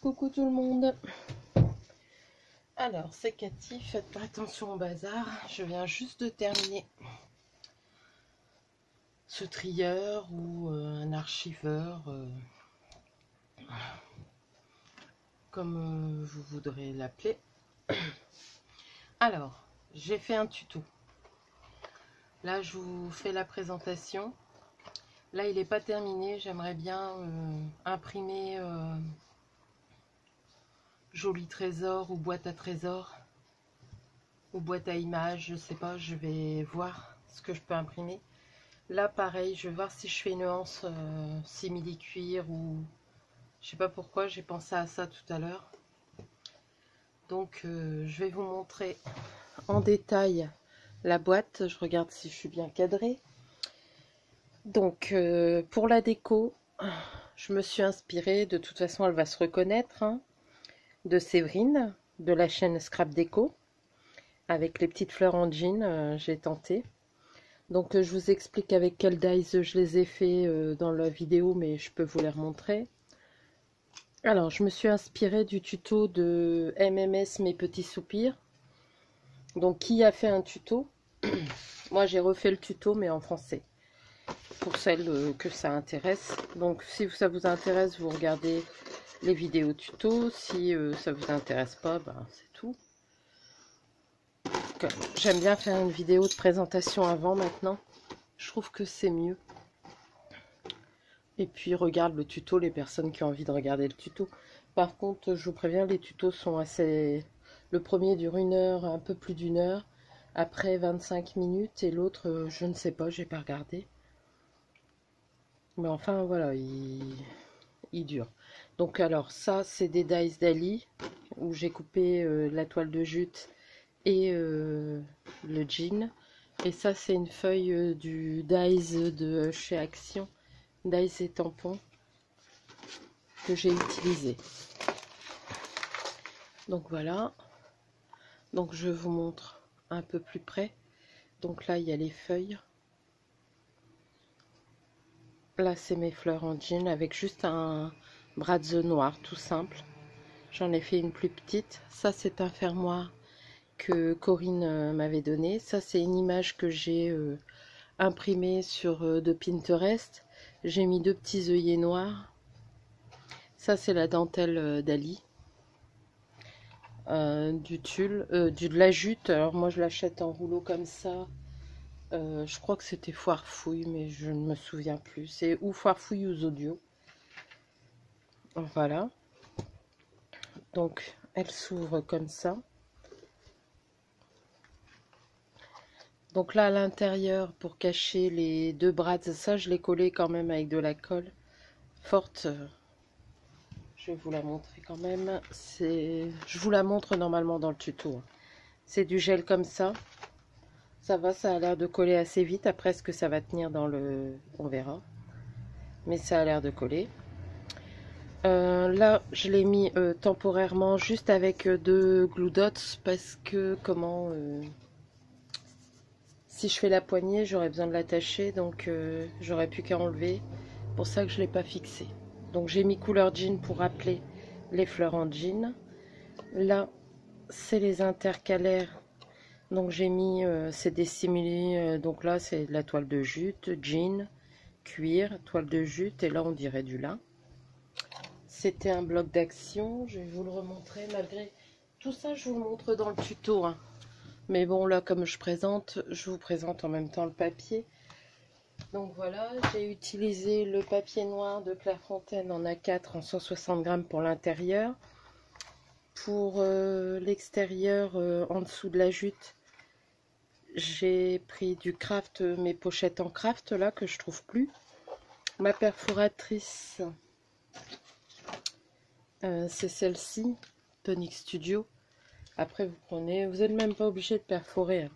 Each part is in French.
Coucou tout le monde. Alors, c'est Cathy, faites pas attention au bazar. Je viens juste de terminer ce trieur ou un archiveur, comme vous voudrez l'appeler. Alors, j'ai fait un tuto. Là, je vous fais la présentation. Là, il n'est pas terminé. J'aimerais bien imprimer joli trésor ou boîte à trésor ou boîte à images. Je sais pas, je vais voir ce que je peux imprimer. Là, pareil, je vais voir si je fais une anse simili-cuir ou... Je sais pas pourquoi, j'ai pensé à ça tout à l'heure. Donc, je vais vous montrer en détail la boîte. Je regarde si je suis bien cadrée. Donc, pour la déco, je me suis inspirée, de toute façon, elle va se reconnaître, hein, de Séverine, de la chaîne Scrap Déco, avec les petites fleurs en jean, j'ai tenté. Donc je vous explique avec quel dies je les ai fait dans la vidéo, mais je peux vous les remontrer. Alors je me suis inspirée du tuto de MMS Mes Petits Soupirs. Donc qui a fait un tuto? Moi j'ai refait le tuto mais en français, pour celles que ça intéresse. Donc si ça vous intéresse, vous regardez les vidéos tuto. Si ça vous intéresse pas, ben, c'est tout. J'aime bien faire une vidéo de présentation avant maintenant. Je trouve que c'est mieux. Et puis regarde le tuto, les personnes qui ont envie de regarder le tuto. Par contre, je vous préviens, les tutos sont assez... Le premier dure 1 heure, un peu plus d'1 heure. Après 25 minutes. Et l'autre, je ne sais pas, j'ai pas regardé. Mais enfin, voilà, il dure. Donc alors, ça, c'est des dies d'Ali, où j'ai coupé la toile de jute et le jean. Et ça, c'est une feuille du dies de chez Action, dies et tampons, que j'ai utilisé. Donc voilà. Donc je vous montre un peu plus près. Donc là, il y a les feuilles. Là, c'est mes fleurs en jean avec juste un brazzo noir, tout simple. J'en ai fait une plus petite. Ça, c'est un fermoir que Corinne m'avait donné. Ça, c'est une image que j'ai imprimée sur de Pinterest. J'ai mis 2 petits œillets noirs. Ça, c'est la dentelle d'Ali. Du tulle, de la jute. Alors moi, je l'achète en rouleau comme ça. Je crois que c'était Foire Fouille, mais je ne me souviens plus. C'est ou Foire Fouille ou Zodio. Voilà. Donc, elle s'ouvre comme ça. Donc là, à l'intérieur, pour cacher les 2 bras, ça, je l'ai collé quand même avec de la colle forte. Je vais vous la montrer quand même. Je vous la montre normalement dans le tuto. C'est du gel comme ça. Ça va, ça a l'air de coller assez vite. Après, est-ce que ça va tenir dans le... On verra. Mais ça a l'air de coller. Là, je l'ai mis temporairement juste avec 2 glue dots parce que, si je fais la poignée, j'aurais besoin de l'attacher. Donc, j'aurais plus qu'à enlever. C'est pour ça que je ne l'ai pas fixé. Donc, j'ai mis couleur jean pour rappeler les fleurs en jean. Là, c'est les intercalaires. Donc j'ai mis, c'est des simili, donc là c'est de la toile de jute, jean, cuir, toile de jute, et là on dirait du lin. C'était un bloc d'action, je vais vous le remontrer, malgré tout ça je vous le montre dans le tuto, hein. Mais bon là comme je vous présente en même temps le papier. Donc voilà, j'ai utilisé le papier noir de Clairefontaine en A4 en 160 grammes pour l'intérieur. Pour l'extérieur, en dessous de la jute, j'ai pris du craft, mes pochettes en craft là que je trouve plus. Ma perforatrice, c'est celle-ci, Tonic Studio. Après vous prenez, vous n'êtes même pas obligé de perforer, hein.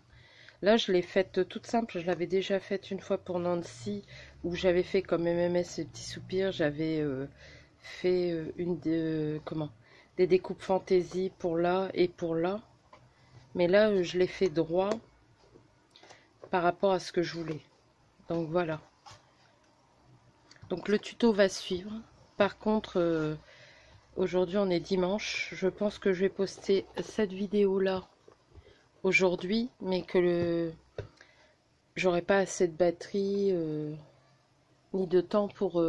Là je l'ai faite toute simple, je l'avais déjà faite une fois pour Nancy, où j'avais fait comme MMS et Petits Soupirs. J'avais fait des découpes fantaisie pour là et pour là. Mais là je l'ai fait droit par rapport à ce que je voulais. Donc voilà. Donc le tuto va suivre. Par contre, Aujourd'hui on est dimanche. Je pense que je vais poster cette vidéo là aujourd'hui, mais que j'aurai pas assez de batterie ni de temps pour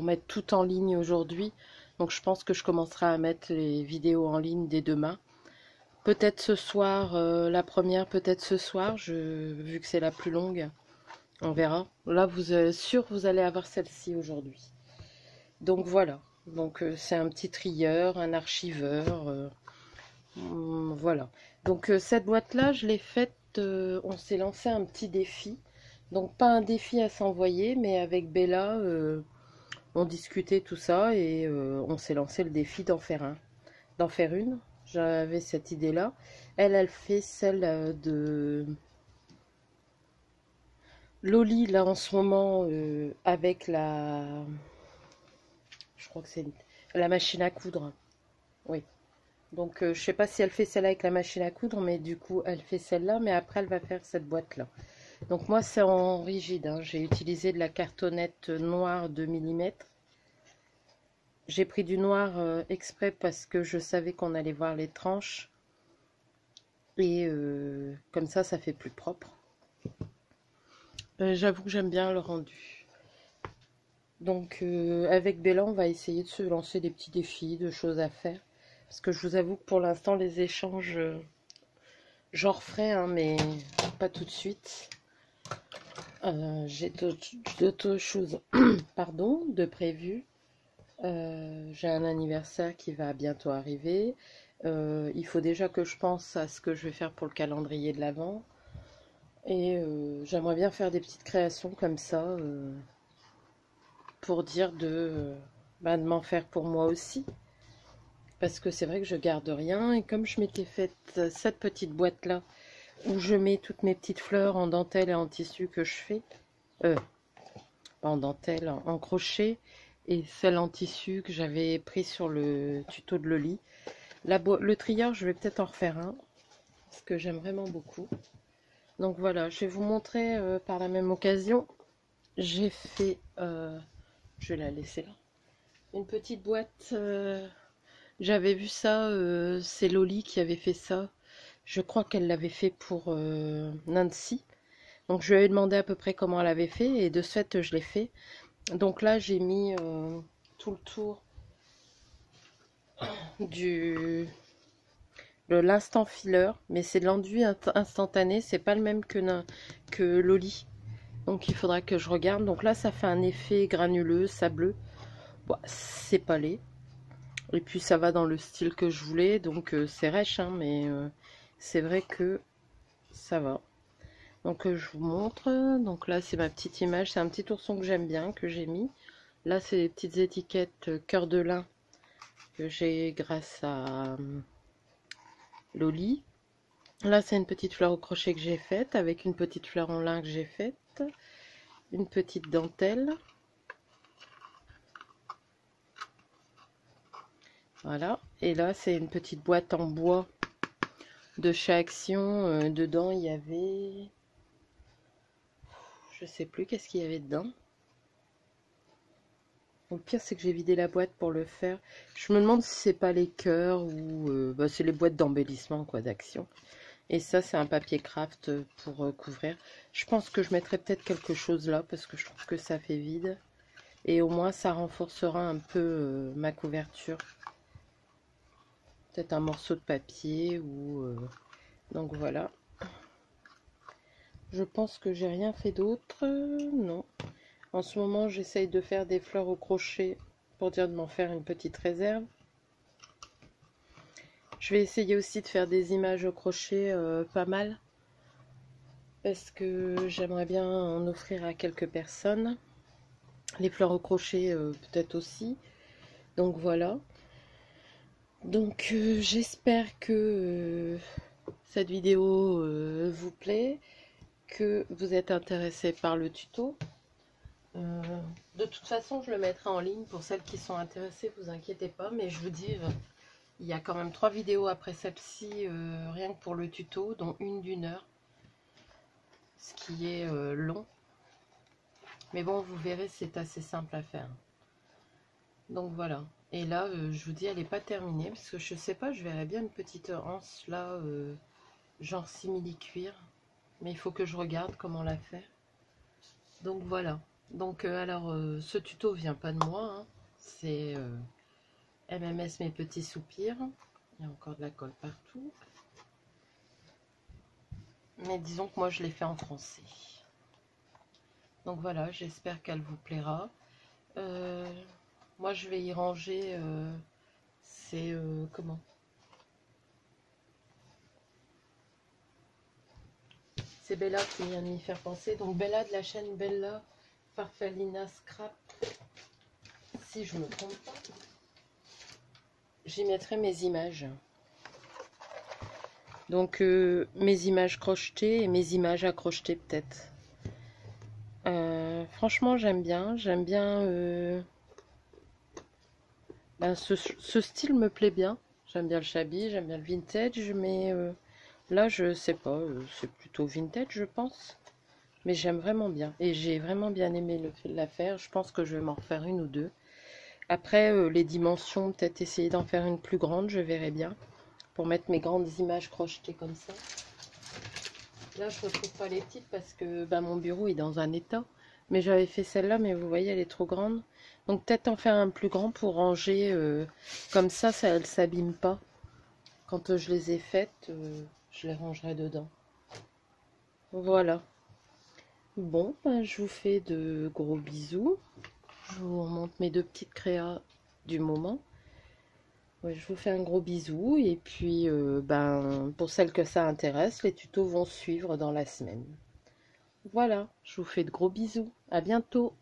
mettre tout en ligne aujourd'hui. Donc je pense que je commencerai à mettre les vidéos en ligne dès demain. Peut-être ce soir, la première, peut-être ce soir, vu que c'est la plus longue. On verra. Là, vous êtes sûr, vous allez avoir celle-ci aujourd'hui. Donc voilà. Donc c'est un petit trieur, un archiveur. Voilà. Donc cette boîte-là, je l'ai faite. On s'est lancé un petit défi. Donc pas un défi à s'envoyer, mais avec Bella, on discutait tout ça et on s'est lancé le défi d'en faire une. J'avais cette idée-là. Elle fait celle de Loli, là, en ce moment, avec je crois que c'est la machine à coudre. Oui. Donc, je sais pas si elle fait celle-là avec la machine à coudre, mais du coup, elle fait celle-là, mais après, elle va faire cette boîte-là. Donc, moi, c'est en rigide, hein. J'ai utilisé de la cartonnette noire de 2 mm. J'ai pris du noir exprès parce que je savais qu'on allait voir les tranches. Et comme ça fait plus propre. J'avoue que j'aime bien le rendu. Donc avec Bella, on va essayer de se lancer des petits défis, de choses à faire. Parce que je vous avoue que pour l'instant, les échanges, j'en referai, hein, mais pas tout de suite. J'ai d'autres choses pardon, de prévues. J'ai un anniversaire qui va bientôt arriver. Il faut déjà que je pense à ce que je vais faire pour le calendrier de l'Avent. Et j'aimerais bien faire des petites créations comme ça pour dire de m'en faire pour moi aussi. Parce que c'est vrai que je garde rien. Et comme je m'étais faite cette petite boîte-là, où je mets toutes mes petites fleurs en dentelle et en tissu que je fais, pas en dentelle, en crochet, et celle en tissu que j'avais pris sur le tuto de Loli. Le trieur, je vais peut-être en refaire un, parce que j'aime vraiment beaucoup. Donc voilà, je vais vous montrer par la même occasion. J'ai fait, je vais la laisser là, une petite boîte. J'avais vu ça, c'est Loli qui avait fait ça. Je crois qu'elle l'avait fait pour Nancy. Donc je lui avais demandé à peu près comment elle avait fait et de ce fait je l'ai fait. Donc là j'ai mis tout le tour de l'instant filler, mais c'est de l'enduit instantané, c'est pas le même que Loli. Donc il faudra que je regarde. Donc là ça fait un effet granuleux, sableux. Bon, c'est pas laid. Et puis ça va dans le style que je voulais, donc c'est rêche, hein, mais c'est vrai que ça va. Donc je vous montre. Donc là c'est ma petite image, c'est un petit ourson que j'aime bien, que j'ai mis. Là c'est des petites étiquettes cœur de lin que j'ai grâce à Loli. Là c'est une petite fleur au crochet que j'ai faite, avec une petite fleur en lin que j'ai faite. Une petite dentelle. Voilà, et là c'est une petite boîte en bois de chez Action. Dedans il y avait, je sais plus qu'est-ce qu'il y avait dedans. Le pire c'est que j'ai vidé la boîte pour le faire. Je me demande si c'est pas les cœurs ou c'est les boîtes d'embellissement quoi d'Action. Et ça c'est un papier craft pour couvrir. Je pense que je mettrai peut-être quelque chose là parce que je trouve que ça fait vide. Et au moins ça renforcera un peu ma couverture. Peut-être un morceau de papier ou donc voilà. Je pense que j'ai rien fait d'autre. Non. En ce moment, j'essaye de faire des fleurs au crochet pour dire de m'en faire une petite réserve. Je vais essayer aussi de faire des images au crochet pas mal. Parce que j'aimerais bien en offrir à quelques personnes. Les fleurs au crochet peut-être aussi. Donc voilà. Donc j'espère que cette vidéo vous plaît, que vous êtes intéressé par le tuto. De toute façon, je le mettrai en ligne pour celles qui sont intéressées, vous inquiétez pas, mais je vous dis, il y a quand même 3 vidéos après celle-ci, rien que pour le tuto, dont une d'1 heure, ce qui est long. Mais bon, vous verrez, c'est assez simple à faire. Donc voilà. Et là, je vous dis, elle n'est pas terminée, parce que je sais pas, je verrais bien une petite anse là, genre simili-cuir. Mais il faut que je regarde comment la faire. Donc voilà. Donc alors, ce tuto vient pas de moi, hein. C'est MMS Mes Petits Soupirs. Il y a encore de la colle partout. Mais disons que moi, je l'ai fait en français. Donc voilà, j'espère qu'elle vous plaira. Moi, je vais y ranger... c'est... comment? C'est Bella qui vient de m'y faire penser. Donc Bella de la chaîne Bella Farfallina Scrap. Si je me trompe pas. J'y mettrai mes images. Donc mes images crochetées et mes images à crocheter peut-être. Franchement, j'aime bien. J'aime bien... ben, ce style me plaît bien. J'aime bien le shabby, j'aime bien le vintage, mais là, je sais pas, c'est plutôt vintage, je pense. Mais j'aime vraiment bien. Et j'ai vraiment bien aimé la faire. Je pense que je vais m'en refaire une ou deux. Après, les dimensions, peut-être essayer d'en faire une plus grande, je verrai bien. Pour mettre mes grandes images crochetées comme ça. Là, je ne retrouve pas les petites parce que ben, mon bureau est dans un état. Mais j'avais fait celle-là, mais vous voyez, elle est trop grande. Donc peut-être en faire un plus grand pour ranger. Comme ça, elle ne s'abîme pas. Quand je les ai faites, je les rangerai dedans. Voilà. Bon, ben, je vous fais de gros bisous. Je vous remonte mes deux petites créas du moment. Ouais, je vous fais un gros bisou. Et puis, ben, pour celles que ça intéresse, les tutos vont suivre dans la semaine. Voilà, je vous fais de gros bisous. À bientôt.